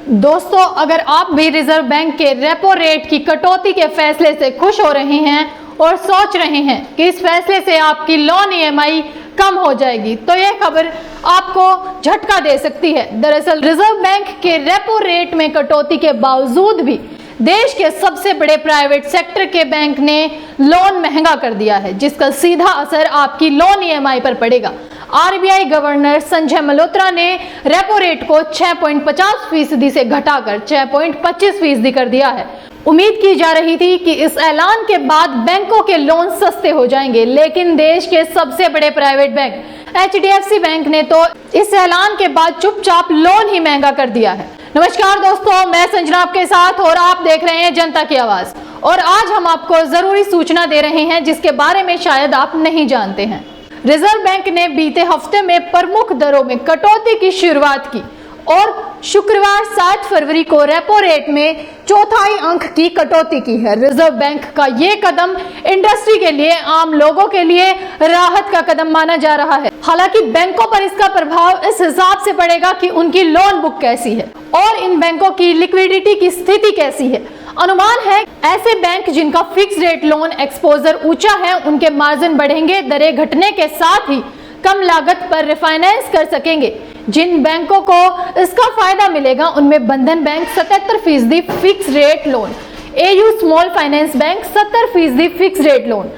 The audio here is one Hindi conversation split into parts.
दोस्तों, अगर आप भी रिजर्व बैंक के रेपो रेट की कटौती के फैसले से खुश हो रहे हैं और सोच रहे हैं कि इस फैसले से आपकी लोन ईएमआई कम हो जाएगी, तो यह खबर आपको झटका दे सकती है। दरअसल रिजर्व बैंक के रेपो रेट में कटौती के बावजूद भी देश के सबसे बड़े प्राइवेट सेक्टर के बैंक ने लोन महंगा कर दिया है, जिसका सीधा असर आपकी लोन ईएमआई पर पड़ेगा। आरबीआई गवर्नर संजय मल्होत्रा ने रेपो रेट को 6.50% से घटाकर 6.25% कर दिया है। उम्मीद की जा रही थी कि इस ऐलान के बाद बैंकों के लोन सस्ते हो जाएंगे, लेकिन देश के सबसे बड़े प्राइवेट बैंक एचडीएफसी बैंक ने तो इस ऐलान के बाद चुपचाप लोन ही महंगा कर दिया है। नमस्कार दोस्तों, मैं संजना आपके साथ और आप देख रहे हैं जनता की आवाज। और आज हम आपको जरूरी सूचना दे रहे हैं जिसके बारे में शायद आप नहीं जानते हैं। रिजर्व बैंक ने बीते हफ्ते में प्रमुख दरों में कटौती की शुरुआत की और शुक्रवार 7 फरवरी को रेपो रेट में चौथाई अंक की कटौती की है। रिजर्व बैंक का ये कदम इंडस्ट्री के लिए, आम लोगों के लिए राहत का कदम माना जा रहा है। हालांकि बैंकों पर इसका प्रभाव इस हिसाब से पड़ेगा कि उनकी लोन बुक कैसी है और इन बैंकों की लिक्विडिटी की स्थिति कैसी है। अनुमान है ऐसे बैंक जिनका फिक्स रेट लोन एक्सपोजर ऊंचा है, उनके मार्जिन बढ़ेंगे, दरें घटने के साथ ही कम लागत पर रिफाइनेंस कर सकेंगे। जिन बैंकों को इसका फायदा मिलेगा उनमें बंधन bank 77% fix rate loan, AU small finance bank 70% fix rate loan,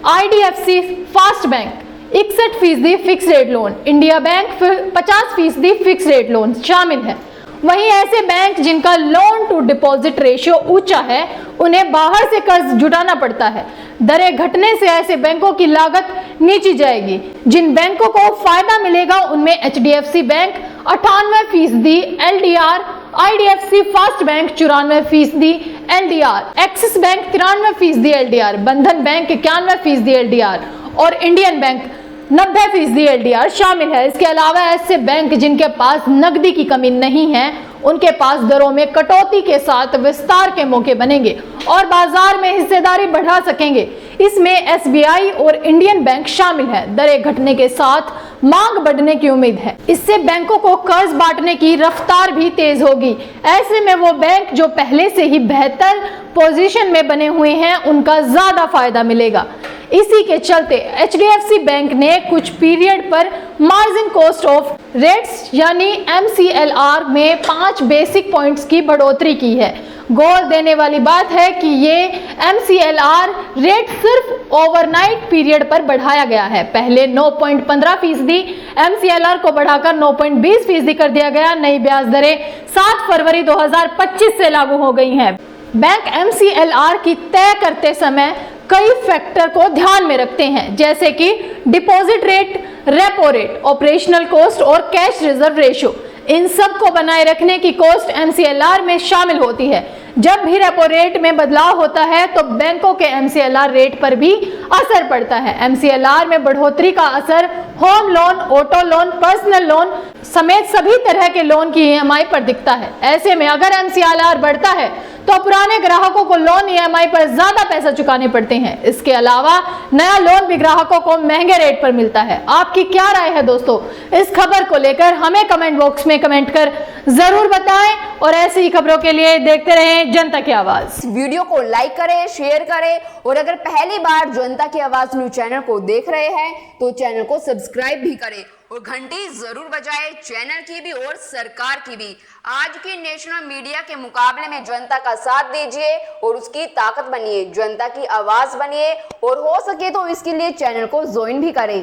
IDFC fast bank 61% fix rate loan, India bank 50% fix rate loan शामिल है। वहीं ऐसे बैंक जिनका लोन टू डिपॉजिट रेशियो ऊंचा है, उन्हें बाहर से कर्ज जुटाना पड़ता है। दरें घटने से ऐसे बैंकों की लागत नीचे जाएगी। जिन बैंकों को फायदा मिलेगा उनमें HDFC bank 98% LDR, IDFC fast bank 94% LDR, axis bank 93% LDR, बंधन बैंक 91% एलडीआर और इंडियन बैंक 90% एलडीआर शामिल है। इसके अलावा ऐसे बैंक जिनके पास नकदी की कमी नहीं है, उनके पास दरों में कटौती के साथ विस्तार के मौके बनेंगे और बाजार में हिस्सेदारी बढ़ा सकेंगे। इसमें एसबीआई और इंडियन बैंक शामिल है। दरें घटने के साथ मांग बढ़ने की उम्मीद है। इससे बैंकों को कर्ज बांटने की रफ्तार भी तेज होगी। ऐसे में वो बैंक जो पहले से ही बेहतर पोजीशन में बने हुए हैं, उनका ज्यादा फायदा मिलेगा। इसी के चलते एचडीएफसी बैंक ने कुछ पीरियड पर मार्जिन कॉस्ट ऑफ रेट्स यानी एमसीएलआर में 5 बेसिक पॉइंट्स की बढ़ोतरी की है। गौर देने वाली बात है कि ये एमसीएलआर रेट सिर्फ ओवरनाइट पीरियड पर बढ़ाया गया है। पहले 9.15% एमसीएलआर को बढ़ाकर 9.20% कर दिया गया। नई ब्याज दरें 7 फरवरी 2025 से लागू हो गई हैं। बैंक एमसीएलआर की तय करते समय कई फैक्टर को ध्यान में रखते हैं, जैसे कि deposit rate, repo rate, operational cost और कैश रिजर्व रेशियो। इन सब को बनाए रखने की कॉस्ट एमसीएलआर में शामिल होती है। जब भी रेपो रेट में बदलाव होता है तो बैंकों के एमसीएलआर रेट पर भी असर पड़ता है। एमसीएलआर में बढ़ोतरी का असर home loan, auto loan, personal loan समेत सभी तरह के लोन की ईएमआई पर दिखता है। ऐसे में अगर एमसीएलआर बढ़ता है तो पुराने ग्राहकों को लोन ईएमआई पर ज्यादा पैसा चुकाने पड़ते हैं। इसके अलावा नया लोन भी ग्राहकों को महंगे रेट पर मिलता है। आपकी क्या राय है दोस्तों इस खबर को लेकर? हमें कमेंट बॉक्स में कमेंट कर जरूर बताएं और ऐसी ही खबरों के लिए देखते रहें जनता की आवाज। वीडियो को लाइक करें, शेयर करें और अगर पहली बार जनता की आवाज न्यूज चैनल को देख रहे हैं तो चैनल को सब्सक्राइब भी करें और घंटी जरूर बजाएं, चैनल की भी और सरकार की भी। आज की नेशनल मीडिया के मुकाबले में जनता का साथ दीजिए और उसकी ताकत बनिए, जनता की आवाज बनिए और हो सके तो इसके लिए चैनल को ज्वाइन भी करें।